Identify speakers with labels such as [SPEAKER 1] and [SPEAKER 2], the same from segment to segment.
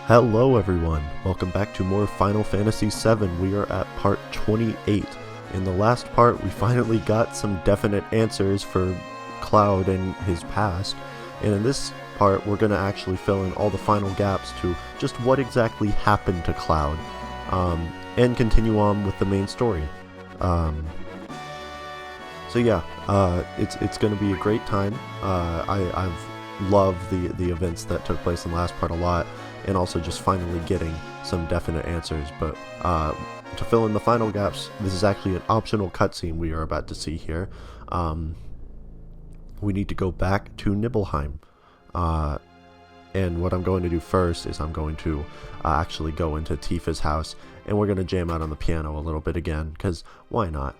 [SPEAKER 1] Hello everyone, welcome back to more Final Fantasy VII. We are at part 28. In the last part, we finally got some definite answers for Cloud and his past, and in this part, we're going to actually fill in all the final gaps to just what exactly happened to Cloud, and continue on with the main story. It's going to be a great time. I've loved the events that took place in the last part a lot, and also just finally getting some definite answers. But to fill in the final gaps, this is actually an optional cutscene we are about to see here. We need to go back to Nibelheim. And what I'm going to do first is I'm going to actually go into Tifa's house, and we're going to jam out on the piano a little bit again, because why not?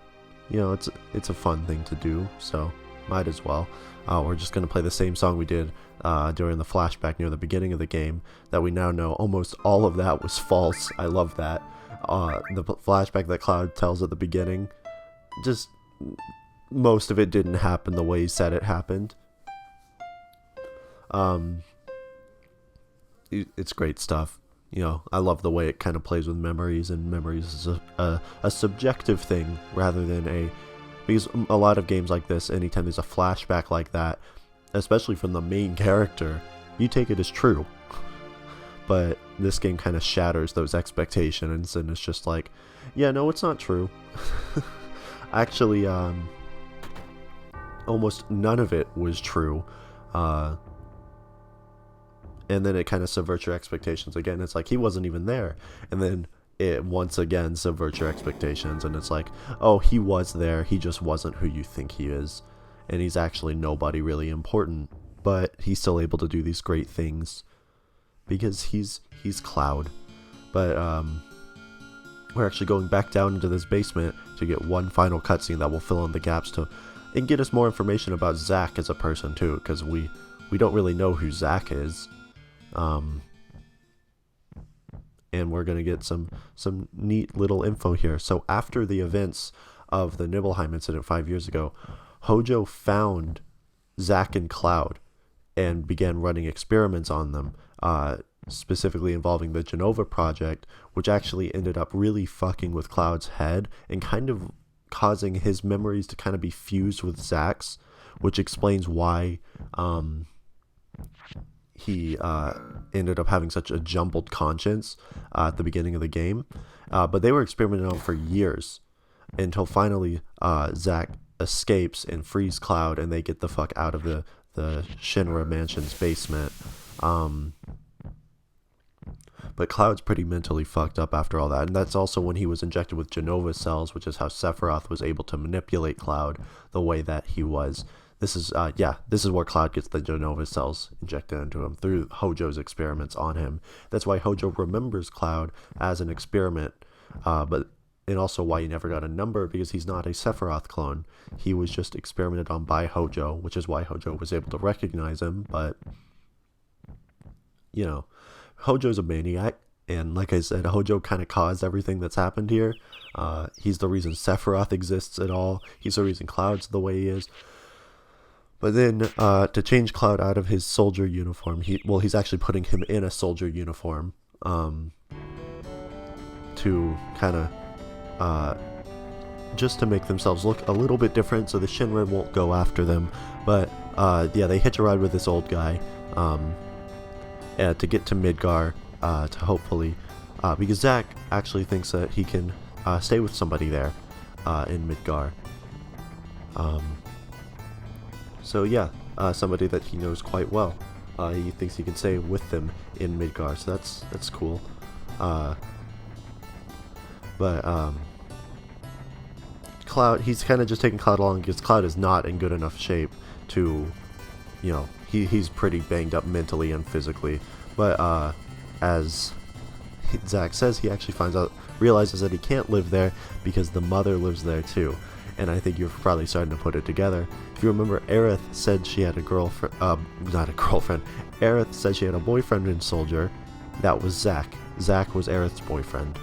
[SPEAKER 1] You know, it's a fun thing to do, so might as well. We're just going to play the same song we did during the flashback near the beginning of the game, that we now know almost all of that was false. I love that. The flashback that Cloud tells at the beginning, just most of it didn't happen the way he said it happened. It's great stuff. You know, I love the way it kind of plays with memories, and memories is a subjective thing rather than because a lot of games like this, anytime there's a flashback like that, especially from the main character, you take it as true. But this game kind of shatters those expectations, and it's just like, yeah, no, it's not true. Actually, almost none of it was true. And then it kind of subverts your expectations again. It's like, he wasn't even there. And then it once again subverts your expectations, and it's like, oh, he was there, he just wasn't who you think he is. And he's actually nobody really important, but he's still able to do these great things because he's Cloud. But we're actually going back down into this basement to get one final cutscene that will fill in the gaps and get us more information about Zack as a person too, because we don't really know who Zack is. And we're going to get some neat little info here. So after the events of the Nibelheim incident 5 years ago, Hojo found Zack and Cloud and began running experiments on them, specifically involving the Genova project, which actually ended up really fucking with Cloud's head and kind of causing his memories to kind of be fused with Zack's, which explains why he ended up having such a jumbled conscience at the beginning of the game. But they were experimenting on for years until finally Zack escapes and frees Cloud, and they get the fuck out of the Shinra mansion's basement. But Cloud's pretty mentally fucked up after all that, and that's also when he was injected with Genova cells, which is how Sephiroth was able to manipulate Cloud the way that he was. This is where Cloud gets the Genova cells injected into him through Hojo's experiments on him. That's why Hojo remembers Cloud as an experiment, and also why he never got a number, because he's not a Sephiroth clone. He was just experimented on by Hojo, which is why Hojo was able to recognize him. But, you know, Hojo's a maniac, and like I said, Hojo kind of caused everything that's happened here. He's the reason Sephiroth exists at all. He's the reason Cloud's the way he is. But then, to change Cloud out of his soldier uniform, he's actually putting him in a soldier uniform, to kind of, just to make themselves look a little bit different, so the Shinra won't go after them. But, they hitch a ride with this old guy, to get to Midgar, to hopefully, because Zack actually thinks that he can, stay with somebody there, in Midgar. Somebody that he knows quite well. He thinks he can stay with them in Midgar, so that's cool. Cloud, he's kind of just taking Cloud along because Cloud is not in good enough shape to, you know, he's pretty banged up mentally and physically. But as Zack says, he actually realizes that he can't live there because the mother lives there too. And I think you're probably starting to put it together. If you remember, Aerith said she had a girlfriend, not a girlfriend. Aerith said she had a boyfriend in Soldier. That was Zack. Zack was Aerith's boyfriend.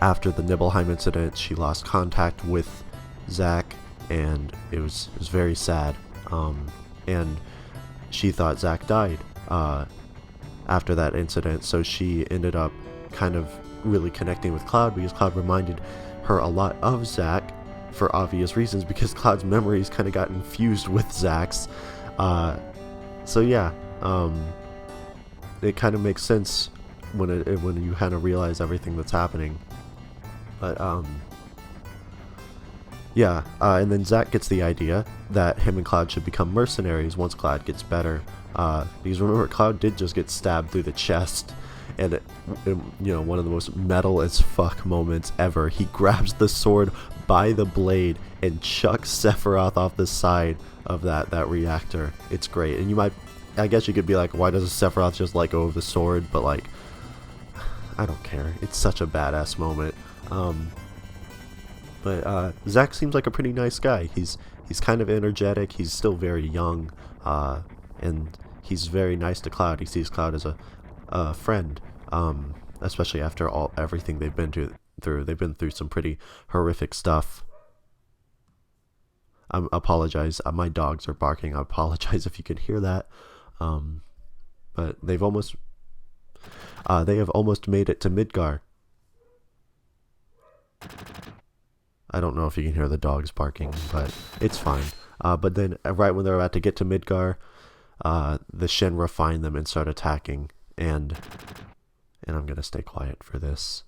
[SPEAKER 1] After the Nibelheim incident, she lost contact with Zack, and it was very sad. And she thought Zack died. after that incident, so she ended up kind of really connecting with Cloud because Cloud reminded her a lot of Zack for obvious reasons, because Cloud's memories kind of got infused with Zack's. So yeah, it kind of makes sense when you kind of realize everything that's happening. But yeah, and then Zack gets the idea that him and Cloud should become mercenaries once Cloud gets better. Because remember, Cloud did just get stabbed through the chest, and one of the most metal as fuck moments ever. He grabs the sword by the blade and chucks Sephiroth off the side of that reactor. It's great, and I guess you could be like, why doesn't Sephiroth just let go of the sword? But like, I don't care. It's such a badass moment. But Zack seems like a pretty nice guy. He's kind of energetic. He's still very young, and he's very nice to Cloud. He sees Cloud as a friend, especially after everything they've been through. They've been through some pretty horrific stuff. I apologize. My dogs are barking. I apologize if you can hear that. But they have almost made it to Midgar. I don't know if you can hear the dogs barking, but it's fine. But then, right when they're about to get to Midgar, the Shinra find them and start attacking. And I'm gonna stay quiet for this.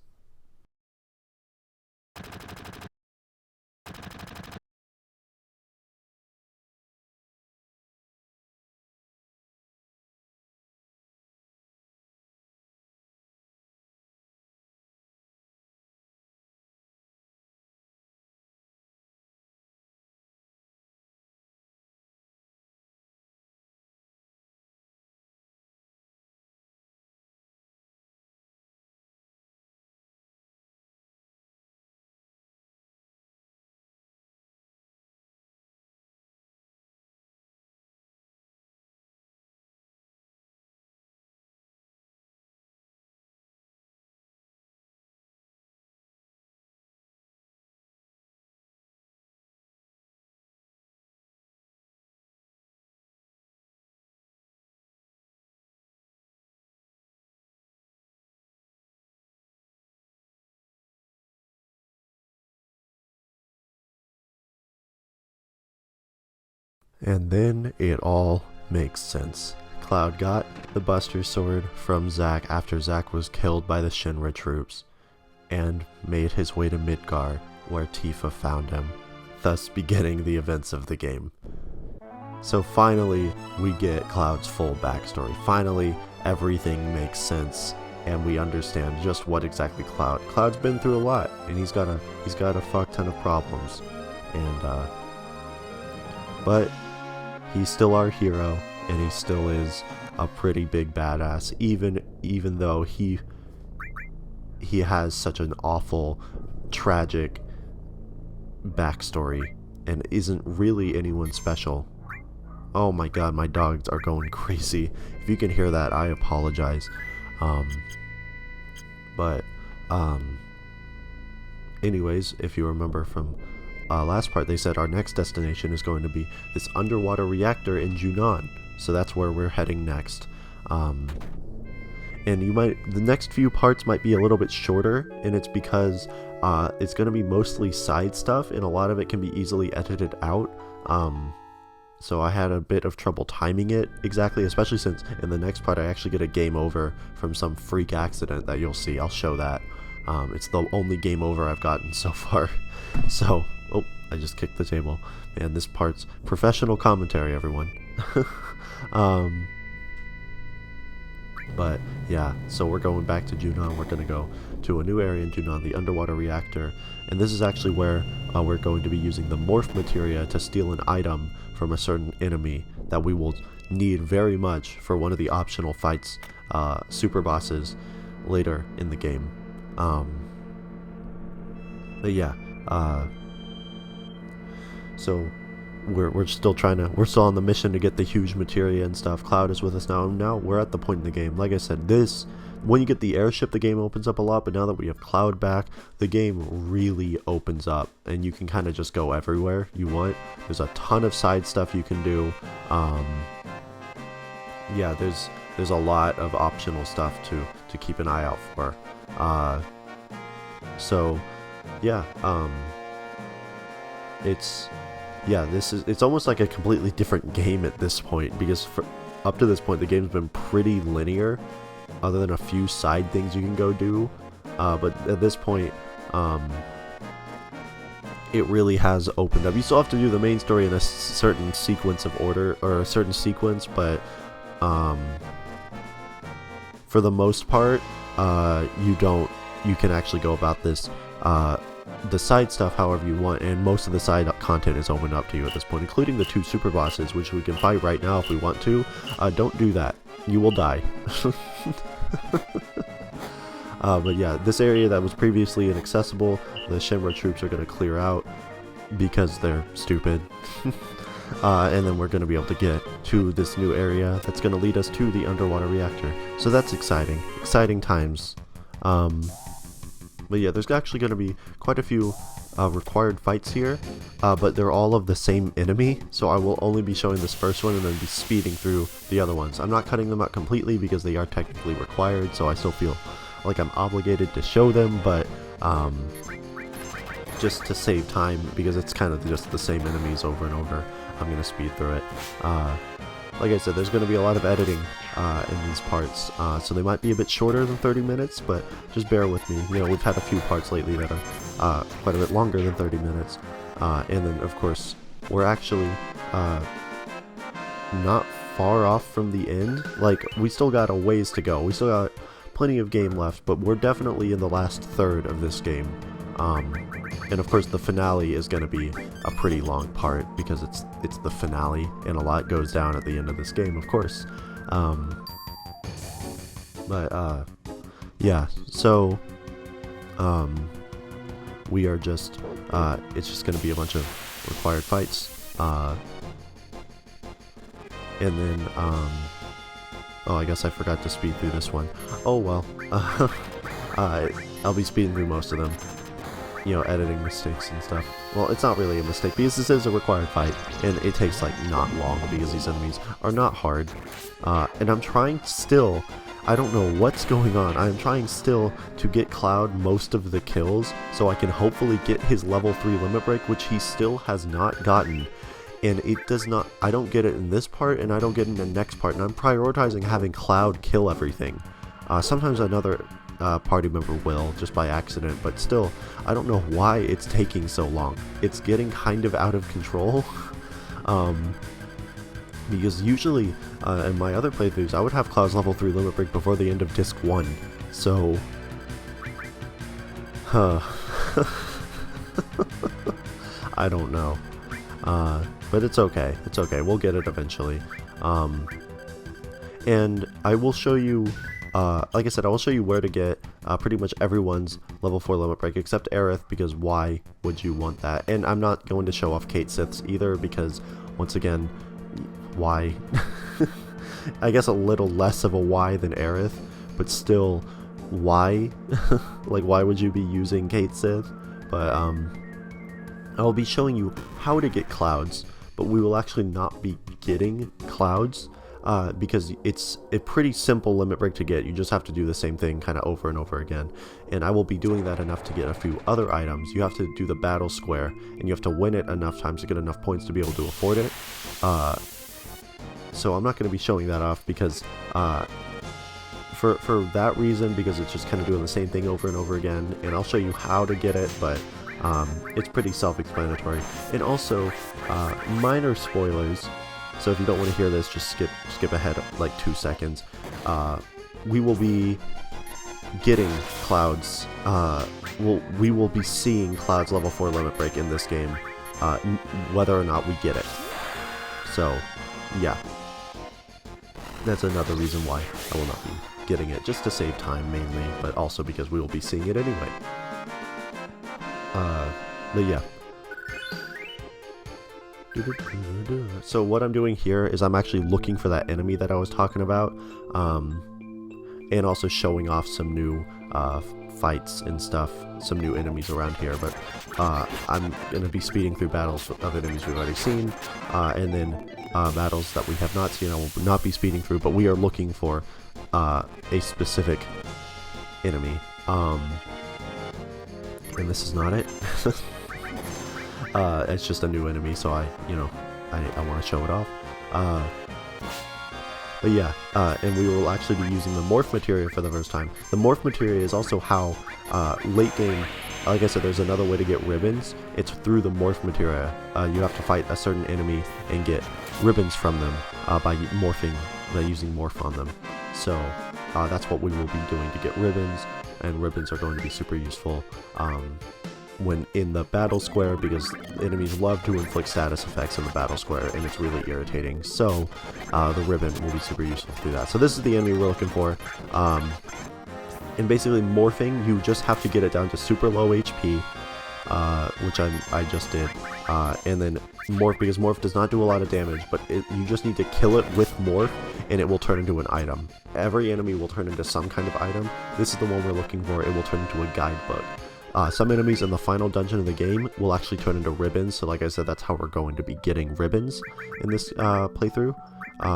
[SPEAKER 1] And then it all makes sense. Cloud got the Buster Sword from Zack after Zack was killed by the Shinra troops, and made his way to Midgar, where Tifa found him, thus beginning the events of the game. So finally, we get Cloud's full backstory. Finally, everything makes sense, and we understand just what exactly Cloud's been through a lot, and he's got a fuck ton of problems, and but he's still our hero, and he still is a pretty big badass, even though he has such an awful, tragic backstory and isn't really anyone special. Oh my god, my dogs are going crazy. If you can hear that, I apologize. Anyways, if you remember from last part, they said our next destination is going to be this underwater reactor in Junon, so that's where we're heading next. And the next few parts might be a little bit shorter, and it's because it's going to be mostly side stuff, and a lot of it can be easily edited out. So I had a bit of trouble timing it exactly, especially since in the next part I actually get a game over from some freak accident that you'll see. I'll show that. It's the only game over I've gotten so far. So, oh, I just kicked the table. Man, this part's professional commentary, everyone. But yeah, so we're going back to Junon. We're going to go to a new area in Junon, the underwater reactor, and this is actually where we're going to be using the morph materia to steal an item from a certain enemy that we will need very much for one of the optional fights, super bosses, later in the game. But yeah, so we're still on the mission to get the huge materia and stuff. Cloud is with us now, and now we're at the point in the game. Like I said, when you get the airship, the game opens up a lot, but now that we have Cloud back, the game really opens up, and you can kind of just go everywhere you want. There's a ton of side stuff you can do, yeah, there's a lot of optional stuff to keep an eye out for. So yeah, it's it's almost like a completely different game at this point, because up to this point the game's been pretty linear, other than a few side things you can go do. But at this point, it really has opened up. You still have to do the main story in a certain sequence of order, or a certain sequence, but for the most part, you can actually go about this, the side stuff however you want, and most of the side content is opened up to you at this point, including the 2 super bosses, which we can fight right now if we want to. Don't do that. You will die. But yeah, this area that was previously inaccessible, the Shinra troops are going to clear out because they're stupid. And then we're going to be able to get to this new area that's going to lead us to the underwater reactor. So that's exciting. Exciting times. But yeah, there's actually going to be quite a few required fights here, but they're all of the same enemy, so I will only be showing this first one and then be speeding through the other ones. I'm not cutting them out completely because they are technically required, so I still feel like I'm obligated to show them, but just to save time, because it's kind of just the same enemies over and over, I'm going to speed through it. Like I said, there's going to be a lot of editing in these parts, so they might be a bit shorter than 30 minutes, but just bear with me. You know, we've had a few parts lately that are quite a bit longer than 30 minutes, and then, of course, we're actually not far off from the end. Like, we still got a ways to go. We still got plenty of game left, but we're definitely in the last third of this game. And of course the finale is going to be a pretty long part, because it's the finale and a lot goes down at the end of this game, of course. Yeah, so we are just it's just going to be a bunch of required fights, and then oh, I guess I forgot to speed through this one. Oh well. I'll be speeding through most of them. You know, editing mistakes and stuff. Well, it's not really a mistake, because this is a required fight, and it takes, like, not long, because these enemies are not hard. And I'm trying still, I don't know what's going on, I'm trying still to get Cloud most of the kills, so I can hopefully get his level 3 limit break, which he still has not gotten. And it does not, I don't get it in this part, and I don't get it in the next part, and I'm prioritizing having Cloud kill everything. Sometimes another party member will, just by accident, but still, I don't know why it's taking so long. It's getting kind of out of control, because usually in my other playthroughs I would have Cloud's level 3 limit break before the end of disc 1, so I don't know, but it's okay, we'll get it eventually. And I will show you, like I said, I will show you where to get pretty much everyone's level 4 limit break, except Aerith, because why would you want that? And I'm not going to show off Kate Sith's either, because, once again, why? I guess a little less of a why than Aerith, but still, why? Like, why would you be using Kate Sith? But, I'll be showing you how to get Clouds, but we will actually not be getting Clouds. Because it's a pretty simple limit break to get. You just have to do the same thing kind of over and over again, and I will be doing that enough to get a few other items. You have to do the battle square, and you have to win it enough times to get enough points to be able to afford it. So I'm not going to be showing that off, because for that reason, because it's just kind of doing the same thing over and over again, and I'll show you how to get it, but it's pretty self-explanatory. And also, minor spoilers. So if you don't want to hear this, just skip ahead like 2 seconds. We will be getting Cloud's, we will be seeing Cloud's level 4 limit break in this game, whether or not we get it. So, yeah. That's another reason why I will not be getting it, just to save time mainly, but also because we will be seeing it anyway. But yeah. So what I'm doing here is I'm actually looking for that enemy that I was talking about, and also showing off some new fights and stuff, some new enemies around here, but I'm going to be speeding through battles of enemies we've already seen, and then battles that we have not seen. I will not be speeding through, but we are looking for a specific enemy. And this is not it. It's just a new enemy, so I want to show it off. But yeah, and we will actually be using the morph materia for the first time. The morph materia is also how late game, like I said, there's another way to get ribbons. It's through the morph materia. You have to fight a certain enemy and get ribbons from them by using morph on them. So that's what we will be doing to get ribbons, and ribbons are going to be super useful when in the battle square, because enemies love to inflict status effects in the battle square, and it's really irritating. So the ribbon will be super useful to do that. So this is the enemy we're looking for. And basically morphing, you just have to get it down to super low HP, which I just did. And then morph, because morph does not do a lot of damage, but you just need to kill it with morph, and it will turn into an item. Every enemy will turn into some kind of item. This is the one we're looking for. It will turn into a guidebook. Some enemies in the final dungeon of the game will actually turn into ribbons, so like I said, that's how we're going to be getting ribbons in this playthrough.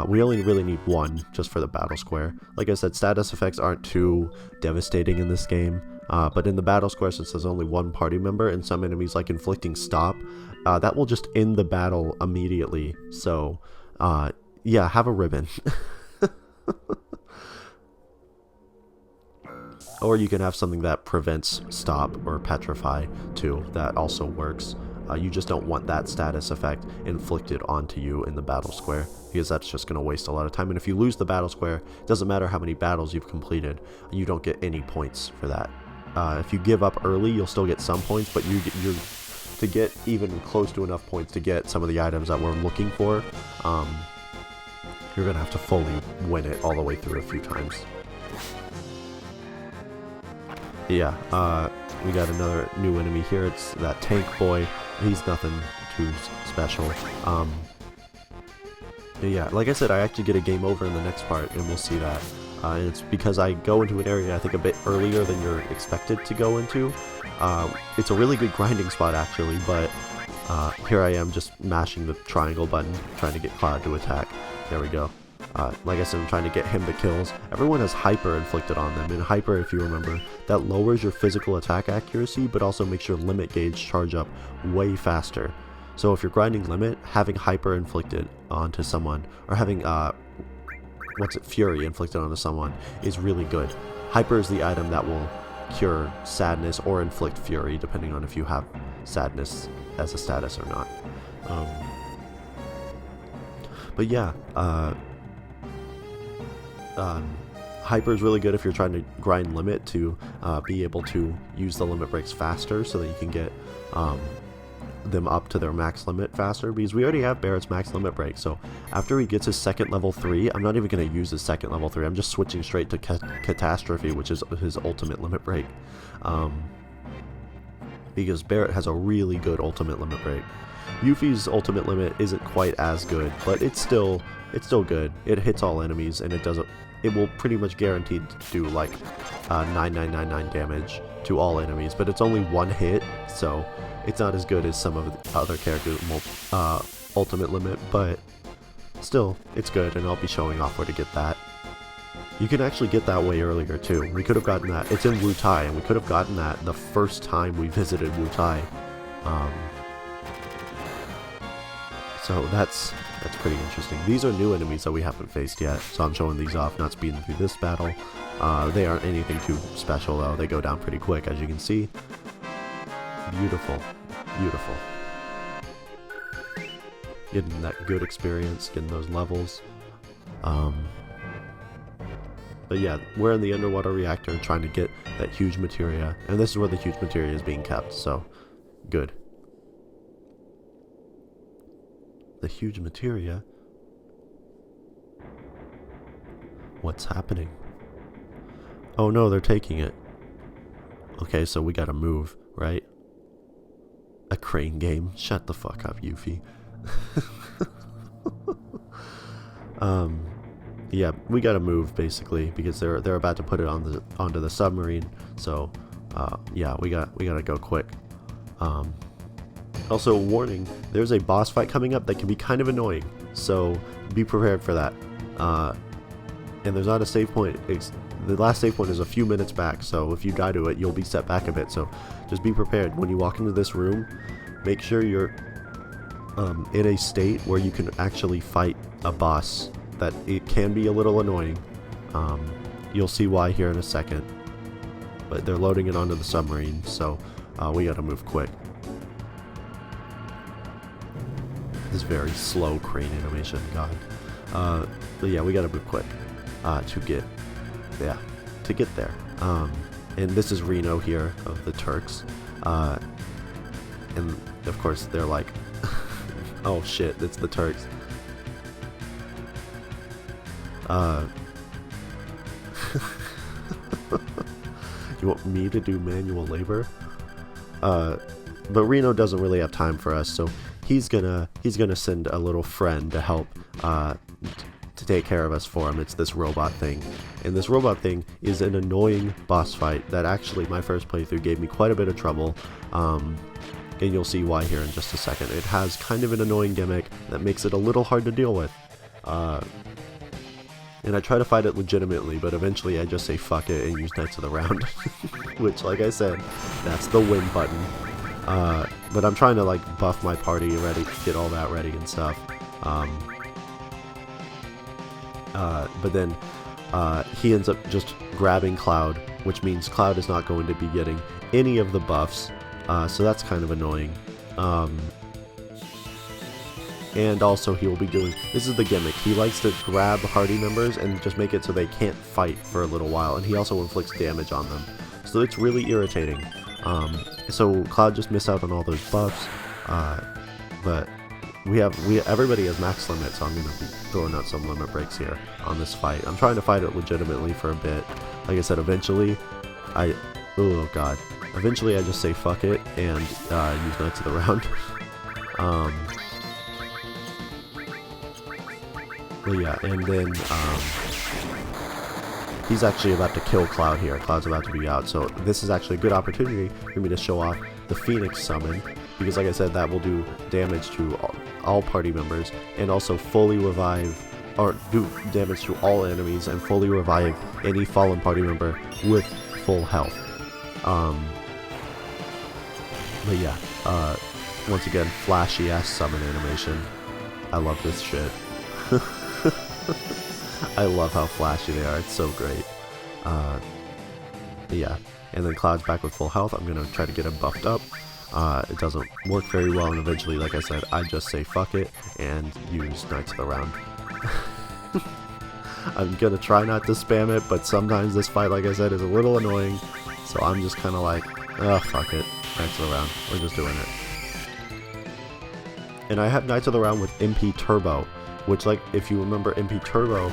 [SPEAKER 1] We only really need one, just for the battle square. Like I said, status effects aren't too devastating in this game, but in the battle square, since there's only one party member, and some enemies like inflicting stop, that will just end the battle immediately. So, yeah, have a ribbon. Or you can have something that prevents stop or petrify too. That also works. You just don't want that status effect inflicted onto you in the battle square, because that's just going to waste a lot of time. And if you lose the battle square, it doesn't matter how many battles you've completed, you don't get any points for that. If you give up early, you'll still get some points, but you're to get even close to enough points to get some of the items that we're looking for, you're going to have to fully win it all the way through a few times. Yeah, we got another new enemy here. It's that tank boy. He's nothing too special. Yeah, like I said, I actually get a game over in the next part, and we'll see that. And it's because I go into an area, I think, a bit earlier than you're expected to go into. It's a really good grinding spot, actually, but here I am just mashing the triangle button, trying to get Cloud to attack. There we go. Like I said, I'm trying to get him the kills. Everyone has hyper inflicted on them, and hyper, if you remember, that lowers your physical attack accuracy, but also makes your limit gauge charge up way faster. So if you're grinding limit, having hyper inflicted onto someone, or having fury inflicted onto someone, is really good. Hyper is the item that will cure sadness or inflict fury, depending on if you have sadness as a status or not. But yeah, hyper is really good if you're trying to grind limit to be able to use the limit breaks faster, so that you can get them up to their max limit faster, because we already have Barrett's max limit break. So after he gets his second level 3, I'm not even going to use his second level 3, I'm just switching straight to Catastrophe, which is his ultimate limit break, because Barrett has a really good ultimate limit break. Yuffie's ultimate limit isn't quite as good, but it's still good. It hits all enemies, and it will pretty much guaranteed do like 9999 damage to all enemies, but it's only one hit, so it's not as good as some of the other characters' ultimate limit, but still, it's good, and I'll be showing off where to get that. You can actually get that way earlier too. We could have gotten that. It's in Wu Tai, and we could have gotten that the first time we visited Wu Tai. So that's pretty interesting. These are new enemies that we haven't faced yet, so I'm showing these off, not speeding through this battle. They aren't anything too special though. They go down pretty quick, as you can see. Beautiful, beautiful. Getting that good experience, getting those levels. But yeah, we're in the underwater reactor trying to get that huge materia, and this is where the huge materia is being kept, so good. The huge materia? What's happening? Oh no, they're taking it. Okay, so we gotta move, right? A crane game? Shut the fuck up, Yuffie. Yeah, we gotta move basically, because they're about to put it onto the submarine. So, yeah, we gotta go quick. Also, warning, there's a boss fight coming up that can be kind of annoying. so be prepared for that. And there's not a save point. The last save point is a few minutes back, so if you die to it, you'll be set back a bit. So just be prepared. When you walk into this room, make sure you're in a state where you can actually fight a boss. That it can be a little annoying. You'll see why here in a second. But they're loading it onto the submarine, so we gotta move quick. This very slow crane animation, God. But yeah, we gotta move quick to get there. And this is Reno here of the Turks, and of course they're like, oh shit, it's the Turks. You want me to do manual labor? But Reno doesn't really have time for us, so he's gonna send a little friend to help to take care of us for him. It's this robot thing, and this robot thing is an annoying boss fight that actually my first playthrough gave me quite a bit of trouble. And you'll see why here in just a second. It has kind of an annoying gimmick that makes it a little hard to deal with. And I try to fight it legitimately, but eventually I just say fuck it and use Knights of the Round. Which, like I said, that's the win button. But I'm trying to like buff my party ready, get all that ready and stuff. But then he ends up just grabbing Cloud, which means Cloud is not going to be getting any of the buffs. So that's kind of annoying. And also he will be doing, this is the gimmick, he likes to grab party members and just make it so they can't fight for a little while, and he also inflicts damage on them. So it's really irritating. So Cloud just missed out on all those buffs, but everybody has max limit, so I'm going to be throwing out some limit breaks here on this fight. I'm trying to fight it legitimately for a bit. Like I said, eventually I just say fuck it and use Knights of the Round. But yeah, and then he's actually about to kill Cloud here. Cloud's about to be out, so this is actually a good opportunity for me to show off the Phoenix summon, because like I said, that will do damage to all party members and also fully revive, or do damage to all enemies and fully revive any fallen party member with full health. But yeah, once again, flashy ass summon animation. I love this shit. I love how flashy they are, it's so great. Yeah, and then Cloud's back with full health. I'm gonna try to get him buffed up. It doesn't work very well, and eventually, like I said, I just say fuck it and use Knights of the Round. I'm gonna try not to spam it, but sometimes this fight, like I said, is a little annoying, so I'm just kinda like, oh fuck it, Knights of the Round, we're just doing it. And I have Knights of the Round with MP Turbo, which, like, if you remember, MP Turbo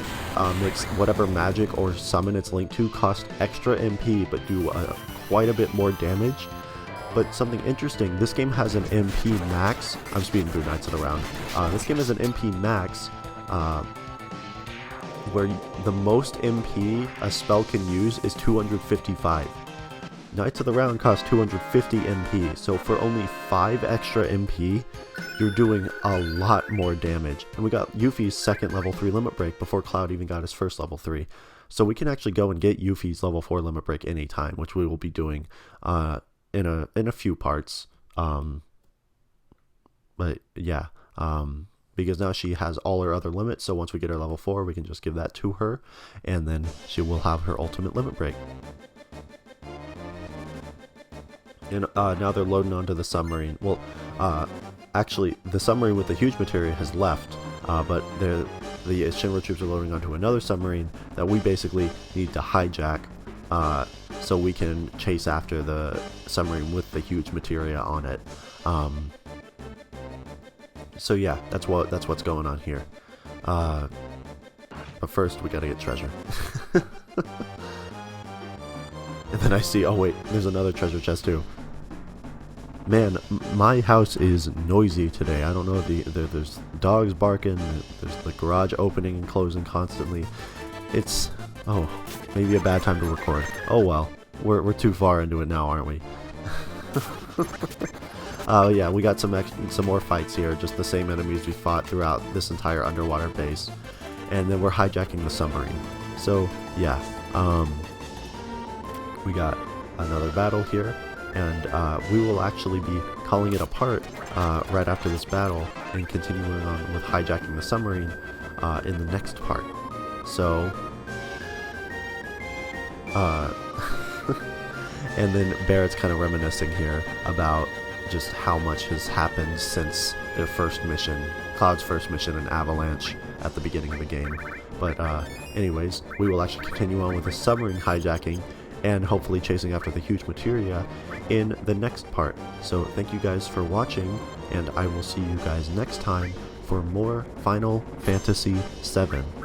[SPEAKER 1] makes whatever magic or summon it's linked to cost extra MP but do quite a bit more damage. But something interesting, this game has an MP max. I'm speeding through Knights of the Round. This game has an MP max where the most MP a spell can use is 255. Knights of the Round cost 250 MP, so for only 5 extra MP, you're doing a lot more damage. And we got Yuffie's second level 3 limit break before Cloud even got his first level 3. So we can actually go and get Yuffie's level 4 limit break anytime, which we will be doing in a few parts. But yeah, because now she has all her other limits, so once we get her level 4, we can just give that to her, and then she will have her ultimate limit break. And now they're loading onto the submarine. Well, actually, the submarine with the huge materia has left, but the Shinra troops are loading onto another submarine that we basically need to hijack, so we can chase after the submarine with the huge materia on it. So yeah, that's what's going on here. But first, we gotta get treasure. And then I see, oh wait, there's another treasure chest too. Man, my house is noisy today. I don't know if there's dogs barking, there's the garage opening and closing constantly. It's, oh, maybe a bad time to record. Oh well, we're too far into it now, aren't we? Yeah, we got some more fights here, just the same enemies we fought throughout this entire underwater base, and then we're hijacking the submarine. So yeah, we got another battle here, and we will actually be calling it apart right after this battle and continuing on with hijacking the submarine in the next part. So, and then Barrett's kind of reminiscing here about just how much has happened since their first mission, Cloud's first mission in Avalanche at the beginning of the game. But anyways, we will actually continue on with the submarine hijacking and hopefully chasing after the huge materia in the next part. So thank you guys for watching, and I will see you guys next time for more Final Fantasy VII.